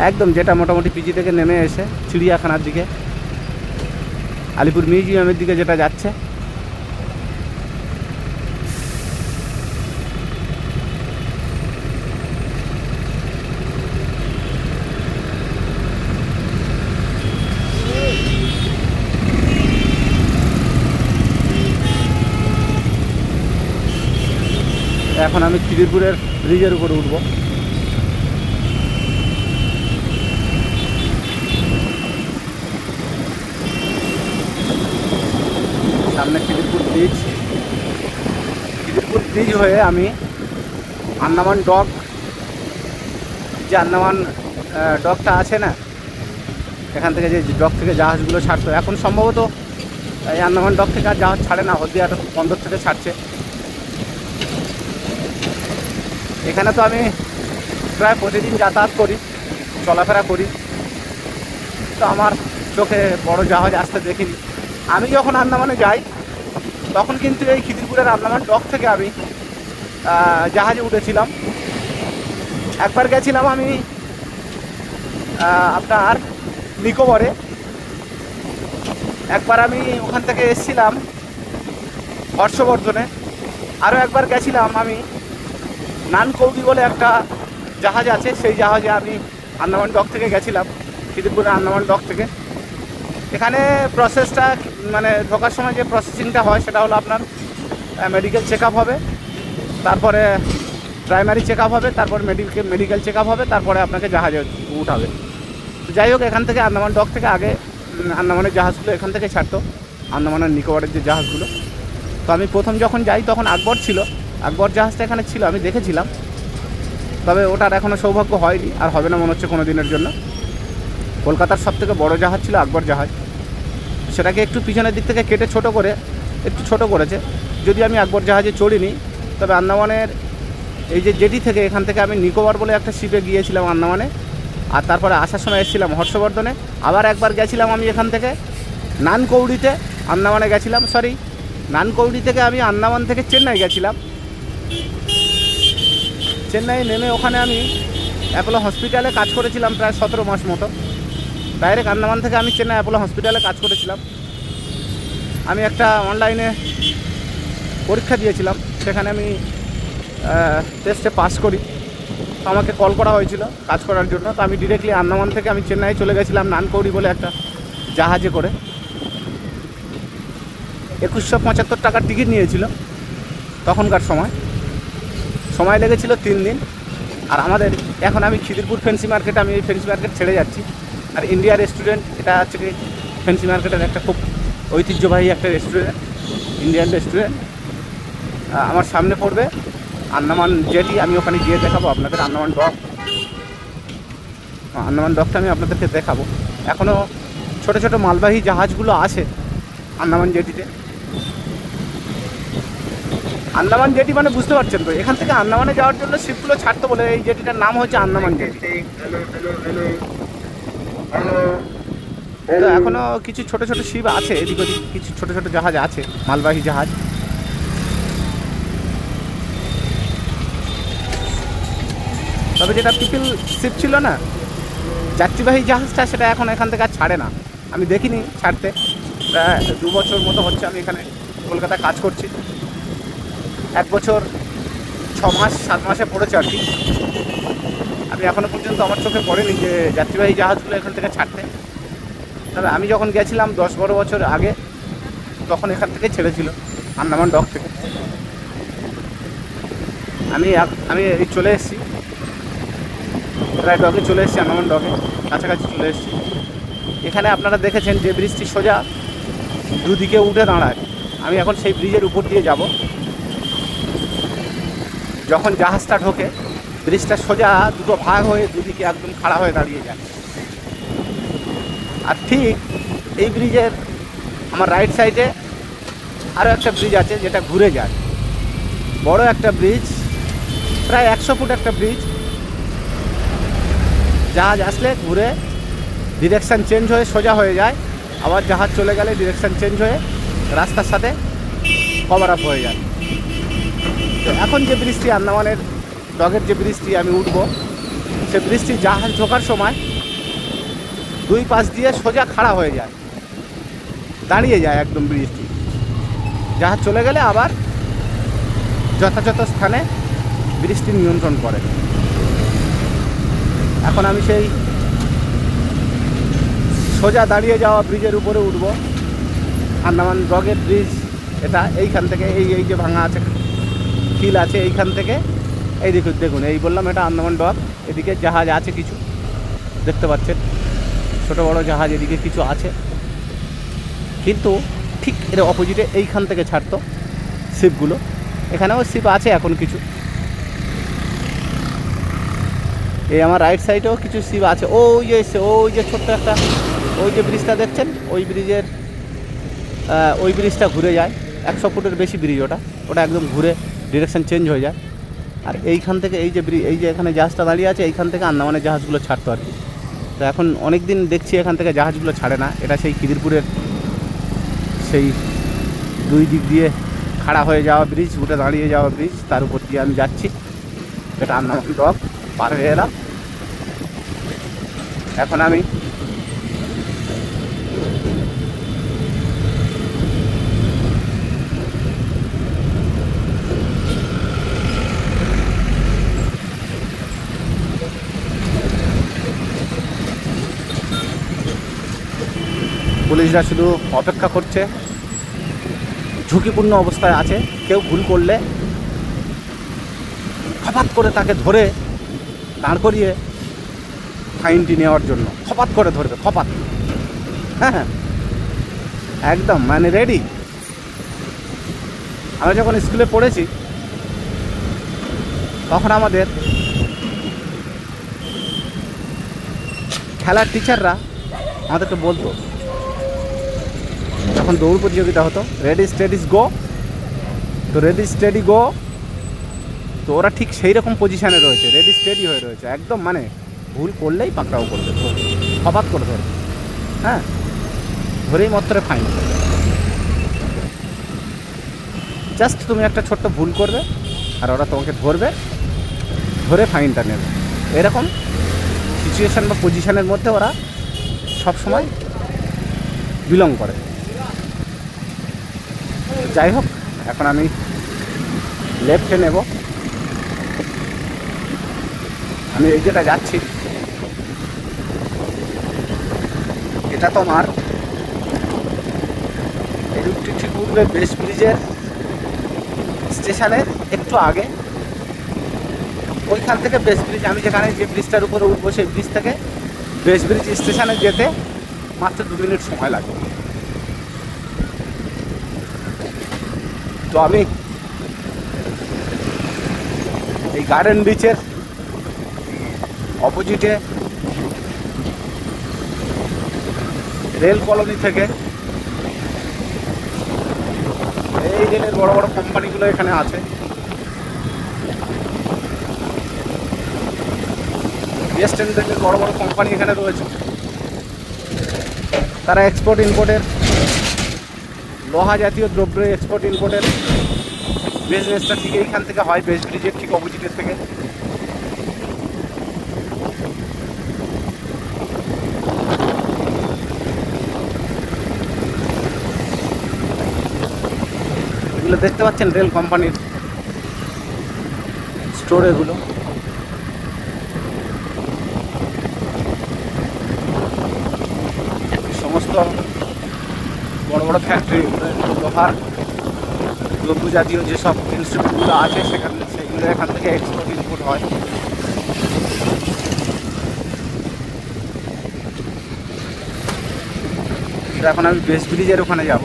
একদম যেটা মোটামুটি পিজি থেকে নেমে এসে চিড়িয়াখানার দিকে, আলিপুর মিউজিয়ামের দিকে যেটা যাচ্ছে। এখন আমি খিদিরপুরের ব্রিজের উপরে উঠবো। সামনে খিদিরপুর ব্রিজ। খিদিরপুর ব্রিজ হয়ে আমি আন্দামান ডক, যে আন্দামান ডকটা আছে না, এখান থেকে যে ডক থেকে জাহাজগুলো ছাড়তো, এখন সম্ভবত এই আন্দামান ডক থেকে আর জাহাজ ছাড়ে না, হলদিয়া বন্দর থেকে ছাড়ছে। এখানে তো আমি প্রায় প্রতিদিন যাতায়াত করি, চলাফেরা করি, তো আমার চোখে বড় জাহাজ আসতে দেখিনি। আমি যখন আন্দামানে যাই তখন কিন্তু এই খিদিরপুরের আন্দামান ডক থেকে আমি জাহাজে উঠেছিলাম। একবার গেছিলাম আমি আপনার নিকোবরে, একবার আমি ওখান থেকে এসেছিলাম হর্ষবর্ধনে, আরও একবার গেছিলাম আমি নানকৌড়ি বলে একটা জাহাজ আছে, সেই জাহাজে আমি আন্দামান ডক থেকে গেছিলাম, খিদিরপুরের আন্দামান ডক থেকে। এখানে প্রসেসটা মানে ঢোকার সময় যে প্রসেসিংটা হয় সেটা হলো আপনার মেডিকেল চেক আপ হবে, তারপরে প্রাইমারি চেক আপ হবে, তারপর মেডিকেল চেক আপ হবে, তারপরে আপনাকে জাহাজে উঠাবে। তো যাই হোক, এখান থেকে আন্দামান ডক থেকে আগে আন্দামানের জাহাজগুলো এখান থেকে ছাড়তো, আন্দামানের নিকোবরের যে জাহাজগুলো। তো আমি প্রথম যখন যাই তখন আকবর ছিল, আকবর জাহাজটা এখানে ছিল, আমি দেখেছিলাম, তবে ওটার এখনও সৌভাগ্য হয়নি, আর হবে না মনে হচ্ছে কোনো দিনের জন্য। কলকাতার সবথেকে বড় জাহাজ ছিল আকবর জাহাজ, সেটাকে একটু পিছনের দিক থেকে কেটে ছোট করে একটু ছোট করেছে। যদি আমি আকবর জাহাজে চড়িনি, তবে আন্দামানের এই যে জেটি থেকে, এখান থেকে আমি নিকোবর বলে একটা শিপে গিয়েছিলাম আন্দামানে, আর তারপরে আসার সময় এসেছিলাম হর্ষবর্ধনে। আবার একবার গেছিলাম আমি এখান থেকে নানকৌড়িতে, আন্দামানে গেছিলাম, সরি নানকৌড়ি থেকে আমি আন্দামান থেকে চেন্নাই গেছিলাম। চেন্নাই নেমে ওখানে আমি অ্যাপোলো হসপিটালে কাজ করেছিলাম প্রায় 17 মাস মতো। ডাইরেক্ট আন্দামান থেকে আমি চেন্নাই অ্যাপোলো হসপিটালে কাজ করেছিলাম। আমি একটা অনলাইনে পরীক্ষা দিয়েছিলাম, সেখানে আমি টেস্টে পাস করি, তো আমাকে কল করা হয়েছিল কাজ করার জন্য। তো আমি ডিরেক্টলি আন্দামান থেকে আমি চেন্নাই চলে গেছিলাম নানকৌড়ি বলে একটা জাহাজে করে। 2175 টাকার টিকিট নিয়েছিল তখনকার সময় লেগেছিল 3 দিন। আর আমাদের এখন আমি খিদিরপুর ফেন্সি মার্কেট, আমি এই ফেন্সি মার্কেট ছেড়ে যাচ্ছি। আর ইন্ডিয়া রেস্টুরেন্ট, এটা হচ্ছে কি ফেন্সি মার্কেটের একটা খুব ঐতিহ্যবাহী একটা রেস্টুরেন্ট, ইন্ডিয়ান রেস্টুরেন্ট। আমার সামনে পড়বে আন্দামান জেটি, আমি ওখানে গিয়ে দেখাবো আপনাদের আন্দামান ডকটা আমি আপনাদেরকে দেখাবো। এখনও ছোটো ছোটো মালবাহী জাহাজগুলো আছে আন্দামান জেটিতে। আন্দামান জেটি মানে বুঝতে পারছেন তো, এখান থেকে আন্দামানে যাওয়ার জন্য শিপগুলো ছাড়তো বলে এই জেটিটার নাম হচ্ছে আন্দামান জেটি। তো এখনও কিছু ছোটো ছোটো শিপ আছে, এদিক ওদিক কিছু ছোটো ছোটো জাহাজ আছে, মালবাহী জাহাজ। তবে যেটা পিপল শিপ ছিল না, যাত্রীবাহী জাহাজটা সেটা এখন এখান থেকে আর ছাড়ে না, আমি দেখিনি ছাড়তে। প্রায় 2 বছর মতো হচ্ছে আমি এখানে কলকাতায় কাজ করছি। 1 বছর 6 মাস 7 মাসে পড়েছে আর কি। আমি এখনও পর্যন্ত আমার চোখে পড়েনি যে যাত্রীবাহী জাহাজগুলো এখান থেকে ছাড়তে। তবে আমি যখন গেছিলাম 10-12 বছর আগে, তখন এখান থেকে ছেড়েছিল, আন্দামান ডক থেকে। আমি এই চলে এসেছি, প্রায় ডকে চলে এসেছি, আন্দামান ডকে কাছাকাছি চলে এসেছি। এখানে আপনারা দেখেছেন যে ব্রিজটি সোজা দুদিকে উঠে দাঁড়ায়। আমি এখন সেই ব্রিজের উপর দিয়ে যাব। যখন জাহাজটা ঢোকে, ব্রিজটা সোজা দুটো ভাগ হয়ে দুদিকে একদম খাড়া হয়ে দাঁড়িয়ে যায়। আর ঠিক এই ব্রিজের আমার রাইট সাইডে আরও একটা ব্রিজ আছে যেটা ঘুরে যায়, বড় একটা ব্রিজ, প্রায় 100 ফুট একটা ব্রিজ। জাহাজ আসলে ঘুরে ডিরেকশান চেঞ্জ হয়ে সোজা হয়ে যায়, আবার জাহাজ চলে গেলে ডিরেকশান চেঞ্জ হয়ে রাস্তার সাথে কভার আপ হয়ে যায়। তো এখন যে ব্রিজটি, আন্দামানের ডগের যে ব্রিজটি আমি উঠব, সে ব্রিজটি জাহাজ ঢোকার সময় 2 পাশ দিয়ে সোজা খাড়া হয়ে যায়, দাঁড়িয়ে যায় একদম ব্রিজটি। জাহাজ চলে গেলে আবার যথাযথ স্থানে ব্রিজটি নিয়ন্ত্রণ করে। এখন আমি সেই সোজা দাঁড়িয়ে যাওয়া ব্রিজের উপরে উঠব। আন্দামান ডগের ব্রিজ এটা, এইখান থেকে এই যে ভাঙা আছে খিল আছে, এইখান থেকে এই দেখুন এই বললাম এটা আন্দামান ডগ। এদিকে জাহাজ আছে কিছু, দেখতে পাচ্ছেন ছোটো বড়ো জাহাজ এদিকে কিছু আছে, কিন্তু ঠিক এর অপোজিটে এইখান থেকে ছাড়তো শিপগুলো। এখানেও শিপ আছে এখন কিছু, এই আমার রাইট সাইডেও কিছু শিপ আছে। ওই যে ছোট্ট একটা ওই যে ব্রিজটা দেখছেন, ওই ব্রিজটা ঘুরে যায়। 100 ফুটের বেশি ব্রিজ ওটা একদম ঘুরে ডিরেকশন চেঞ্জ হয়ে যায়। আর এইখান থেকে এই যে এখানে জাহাজটা দাঁড়িয়ে আছে, এইখান থেকে আন্দামানের জাহাজগুলো ছাড়তো আর কি। তো এখন অনেক দিন দেখছি এখান থেকে জাহাজগুলো ছাড়ে না। এটা সেই খিদিরপুরের সেই 2 দিক দিয়ে খাড়া হয়ে যাওয়া ব্রিজ, উঠে দাঁড়িয়ে যাওয়া ব্রিজ, তার উপর দিয়ে আমি যাচ্ছি। এটা আন্দামান ডক পার হয়ে এলাম। এখন আমি পুলিশরা শুধু অপেক্ষা করছে, ঝুঁকিপূর্ণ অবস্থায় আছে। কেউ ভুল করলে হঠাৎ করে তাকে ধরে দাঁড় করিয়ে ফাইনটি নেওয়ার জন্য খপাত করে ধরবে, খপাত। হ্যাঁ, একদম মানে রেডি। আমরা যখন স্কুলে পড়েছি তখন আমাদের খেলার টিচাররা আমাদেরকে বলতো, যখন দৌড় প্রতিযোগিতা হতো, রেডি স্টেডি গো। তো রেডি স্টেডি গো, তো ওরা ঠিক সেই রকম পজিশানে রয়েছে, রেডি স্টেডি হয়ে রয়েছে একদম, মানে ভুল করলেই পাকড়াও করবে, হঠাৎ করে ধরবে। হ্যাঁ, ধরেই মাত্র ফাইন। জাস্ট তুমি একটা ছোট্ট ভুল করবে আর ওরা তোমাকে ধরবে, ধরে ফাইনটা নেবে। এরকম সিচুয়েশান বা পজিশানের মধ্যে ওরা সবসময় বিলং করে। যাই হোক, এখন আমি লেফটে নেব। আমি এই যেটা যাচ্ছি, এটা তোমার এই রুটটি ঠিক উঠবে বেস ব্রিজের স্টেশনের একটু আগে। ওইখান থেকে বেস ব্রিজ, আমি যেখানে যে ব্রিজটার উপরে উঠবো সেই ব্রিজ থেকে বেস ব্রিজ স্টেশনে যেতে মাত্র 2 মিনিট সময় লাগবে। তো আমি এই গার্ডেন বিচের অপোজিটে রেল কলোনি থেকে, এই রেলের বড় বড় কোম্পানিগুলো এখানে আছে। ইস্টার্ন রেলের বড় বড় কোম্পানি এখানে রয়েছে। তারা এক্সপোর্ট ইম্পোর্টের, লোহা জাতীয় দ্রব্যের এক্সপোর্ট ইম্পোর্টের বিজনেসটা ঠিক এইখান থেকে হয়, বেস ব্রিজের ঠিক অপোজিটের থেকে। দেখতে পাচ্ছেন রেল কোম্পানির স্টোর এগুলো। সমস্ত বড় বড় ফ্যাক্টরি, লোহার দ্রব্য জাতীয় যেসব ইনস্ট্রুমেন্টগুলো আছে সেগুলো এখান থেকে এক্সপোর্ট ইম্পোর্ট হয়। এখন আমি বেস ব্রিজের ওখানে যাব।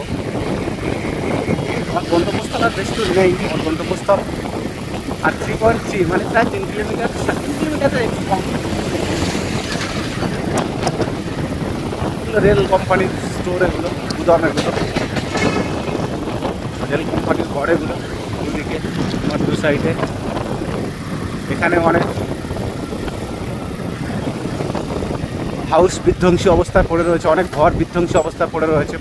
আমার গন্তব্যস্থল আর বেশি দূর নেই, আমার গন্তব্যস্থল আর 3.3 মানে প্রায় 3 কিলোমিটার, 3 কিলোমিটারের একটু কম। রেল কোম্পানির স্টোর এগুলো, গুদাম এগুলো, রেল কোম্পানির ঘর এগুলো। দুদিকে আমার দু সাইডে এখানে অনেক হাউস বিধ্বংসী অবস্থায় পড়ে রয়েছে, অনেক ঘর বিধ্বংসী অবস্থায় পড়ে রয়েছে,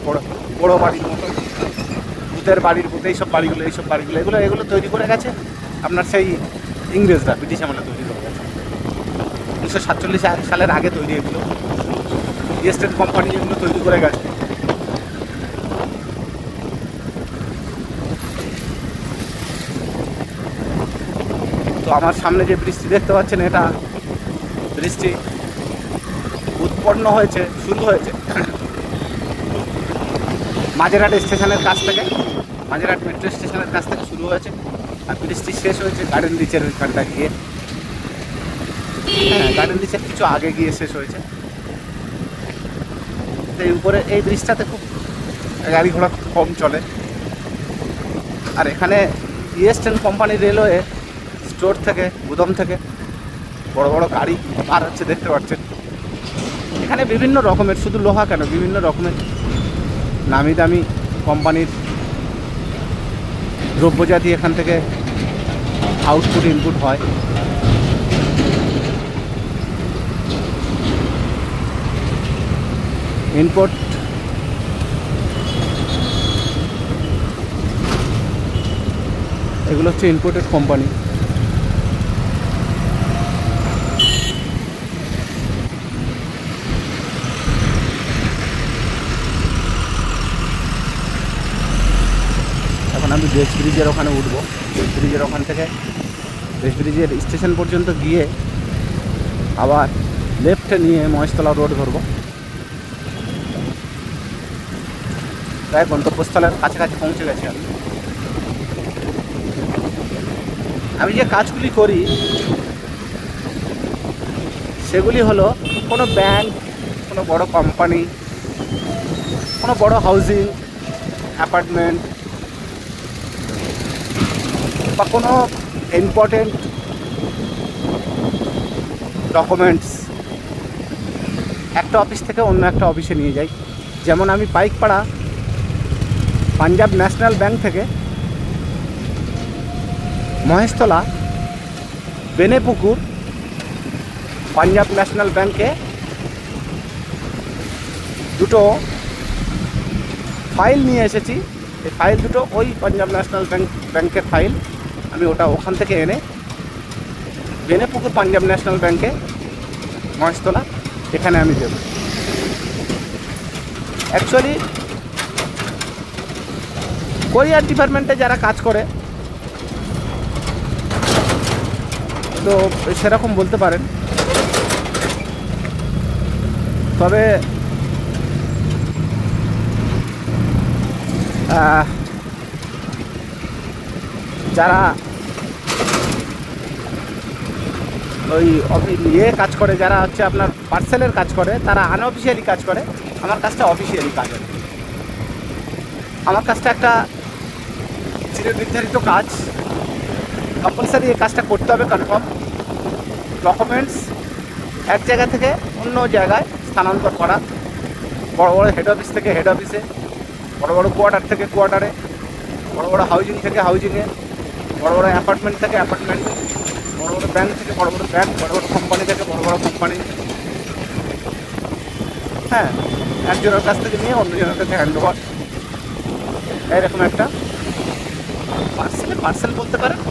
বড় বাড়ির মতো, ভূতের বাড়ির মতো এইসব বাড়িগুলো এগুলো তৈরি করে গেছে আপনার সেই ইংরেজরা, ব্রিটিশ আমলে তৈরি করে গেছে। 1947 সালের আগে তৈরি এগুলো, স্টেট কোম্পানি এগুলো তৈরি করে গেছে। তো আমার সামনে যে বৃষ্টি দেখতে পাচ্ছেন, এটা বৃষ্টি উৎপন্ন হয়েছে, শুরু হয়েছে মাঝেরহাট স্টেশনের কাছ থেকে, মাঝেরহাট মেট্রো স্টেশনের কাছ থেকে শুরু হয়েছে, আর বৃষ্টি শেষ হয়েছে গার্ডেন রিচের ওইখানটা গিয়ে। হ্যাঁ, গার্ডেন রিচের কিছু আগে গিয়ে শেষ হয়েছে। এই উপরে এই ব্রিজটাতে খুব গাড়ি ঘোড়া কম চলে। আর এখানে ইস্টার্ন কোম্পানি রেলওয়ে স্টোর থেকে, গুদাম থেকে বড় বড় গাড়ি পার হচ্ছে, দেখতে পাচ্ছেন। এখানে বিভিন্ন রকমের, শুধু লোহা কেন, বিভিন্ন রকমের নামি দামি কোম্পানির দ্রব্যজাতি এখান থেকে আউটপুট ইনপুট হয়। ইনপুট এগুলো হচ্ছে ইনপুটেড কোম্পানি। এখন আমি বেস ব্রিজের ওখানে উঠবো। বেস ব্রিজের ওখান থেকে বেস ব্রিজের স্টেশন পর্যন্ত গিয়ে আবার লেফটে নিয়ে মহেশতলা রোড ধরবো। প্রায় গন্তব্যস্থলের কাছাকাছি পৌঁছে গেছি আমি যে কাজগুলি করি সেগুলি হলো কোনো ব্যাংক, কোনো বড় কোম্পানি, কোনো বড় হাউজিং অ্যাপার্টমেন্ট বা কোনো ইম্পর্টেন্ট ডকুমেন্টস একটা অফিস থেকে অন্য একটা অফিসে নিয়ে যাই। যেমন আমি পাইকপাড়া পাঞ্জাব ন্যাশনাল ব্যাংক থেকে মহেশতলা বেনেপুকুর পাঞ্জাব ন্যাশনাল ব্যাংকে দুটো ফাইল নিয়ে এসেছি। এই ফাইল দুটো ওই পাঞ্জাব ন্যাশনাল ব্যাংকের ফাইল। আমি ওখান থেকে এনে বেনেপুকুর পাঞ্জাব ন্যাশনাল ব্যাংকে মহেশতলা এখানে আমি দেব। অ্যাকচুয়ালি কোরিয়ার ডিপার্টমেন্টে যারা কাজ করে তো সেরকম বলতে পারেন, তবে যারা ওই কাজ করে, যারা হচ্ছে আপনার পার্সেলের কাজ করে, তারা আনঅফিসিয়ালি কাজ করে। আমার কাজটা অফিসিয়ালি কাজ হয়। আমার কাজটা একটা চিরনির্ধারিত কাজ, কম্পালসারি এই কাজটা করতে হবে কনফার্ম। ডকুমেন্টস এক জায়গা থেকে অন্য জায়গায় স্থানান্তর করা, বড় বড় হেড অফিস থেকে হেড অফিসে, বড় বড় কোয়ার্টার থেকে কোয়ার্টারে, বড় বড় হাউজিং থেকে হাউজিংয়ে, বড় বড় অ্যাপার্টমেন্ট থেকে অ্যাপার্টমেন্টে, বড় বড় ব্যাংক থেকে বড় বড় ব্যাংক, বড় বড় কোম্পানি থেকে বড় বড় কোম্পানি। হ্যাঁ, একজনের কাছ থেকে নিয়ে অন্যজনের কাছে হ্যান্ড ওভার, এরকম একটা পার্সেল বলতে পারেন।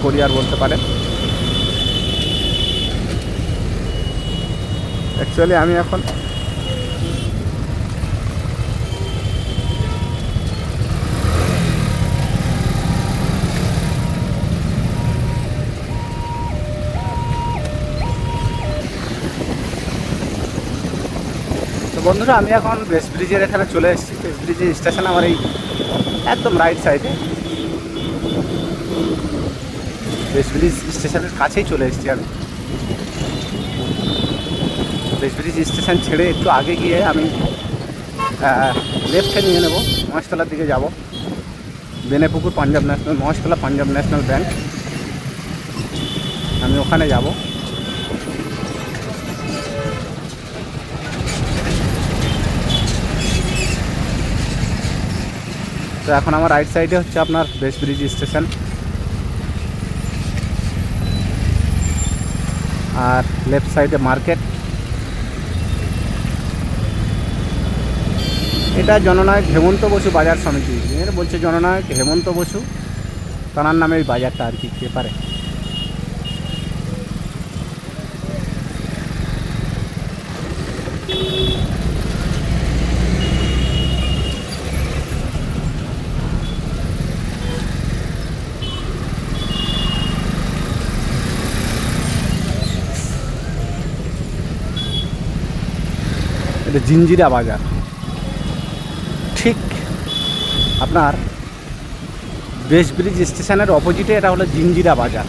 কোরিয়ার বলতে পারেন। অ্যাকচুয়ালি আমি এখন বন্ধুরা আমি এখন বেস্ট ব্রিজের এখানে চলে এসেছি। বেস্ট ব্রিজের স্টেশন আমার এই একদম রাইট সাইডে। বেস্ট ব্রিজ স্টেশনের কাছেই চলে এসেছি আমি। বেস্ট ব্রিজ স্টেশন ছেড়ে একটু আগে গিয়ে আমি লেফটে নিয়ে নেব, মহেশতলার দিকে যাব। Benepukur Punjab national, Maheshtala Punjab national bank, আমি ওখানে যাব। তো এখন আমার রাইট সাইডে হচ্ছে আপনার বেস্ট ব্রিজ স্টেশন, আর লেফট সাইডে মার্কেট। এটা জননায়ক হেমন্ত বসু বাজার সমিতি, বলছে জননায়ক হেমন্ত বসু, তাঁর নামে এই বাজারটা আর কি পেপারে। এটা জিঞ্জিরা বাজার, ঠিক আপনার বেস্ট ব্রিজ স্টেশনের অপোজিটে এটা হলো জিঞ্জিরা বাজার।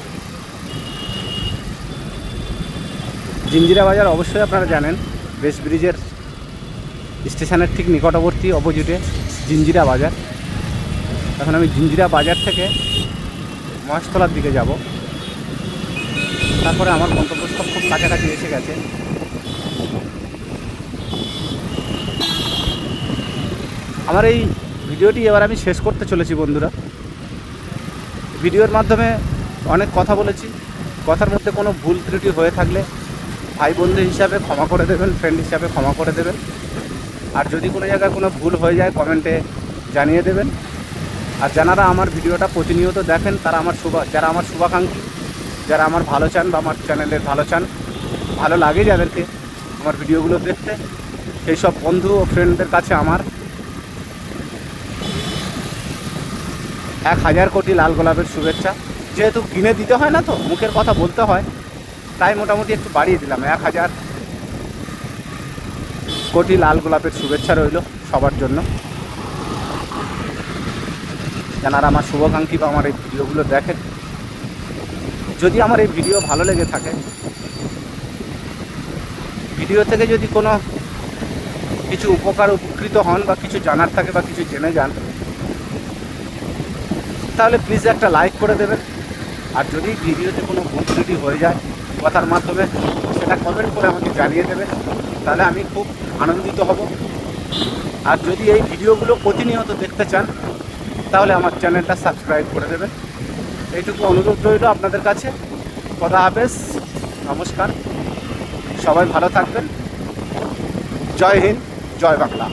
জিঞ্জিরা বাজার অবশ্যই আপনারা জানেন, বেস্ট ব্রিজের স্টেশনের ঠিক নিকটবর্তী অপোজিটে জিঞ্জিরা বাজার। এখন আমি জিঞ্জিরা বাজার থেকে মহেশতলার দিকে যাব, তারপরে আমার গন্তব্যস্থল খুব কাছাকাছি এসে গেছে। আমার এই ভিডিওটি এবার আমি শেষ করতে চলেছি বন্ধুরা। ভিডিওর মাধ্যমে অনেক কথা বলেছি, কথার মধ্যে কোনো ভুল ত্রুটি হয়ে থাকলে ভাই বন্ধু হিসাবে ক্ষমা করে দেবেন, ফ্রেন্ড হিসাবে ক্ষমা করে দেবেন। আর যদি কোনো জায়গায় কোনো ভুল হয়ে যায় কমেন্টে জানিয়ে দেবেন। আর যারা আমার ভিডিওটা প্রতিনিয়ত দেখেন তারা যারা আমার শুভাকাঙ্ক্ষী, যারা আমার ভালো চান বা আমার চ্যানেলের ভালো চান, ভালো লাগে যাদেরকে আমার ভিডিওগুলো দেখতে, সেই সব বন্ধু ও ফ্রেন্ডদের কাছে আমার 1000 কোটি লাল গোলাপের শুভেচ্ছা। যেহেতু কিনে দিতে হয় না, তো মুখের কথা বলতে হয়, তাই মোটামুটি একটু বাড়িয়ে দিলাম। 1000 কোটি লাল গোলাপের শুভেচ্ছা রইল সবার জন্য, যারা আমার শুভাকাঙ্ক্ষী বা আমার এই ভিডিওগুলো দেখেন। যদি আমার এই ভিডিও ভালো লেগে থাকে, ভিডিও থেকে যদি কোনো কিছু উপকৃত হন বা কিছু জানার থাকে বা কিছু জেনে যান, তাহলে প্লিজ একটা লাইক করে দেবেন। আর যদি ভিডিওতে কোনো ভুল ত্রুটি হয়ে যায় কথার মাধ্যমে, সেটা কমেন্ট করে আমাকে জানিয়ে দেবেন, তাহলে আমি খুব আনন্দিত হব। আর যদি এই ভিডিওগুলো প্রতিনিয়ত দেখতে চান, তাহলে আমার চ্যানেলটা সাবস্ক্রাইব করে দেবেন। এইটুকু অনুরোধ রইল আপনাদের কাছে। খোদা হাফেজ, নমস্কার, সবাই ভালো থাকবেন। জয় হিন্দ, জয় বাংলা।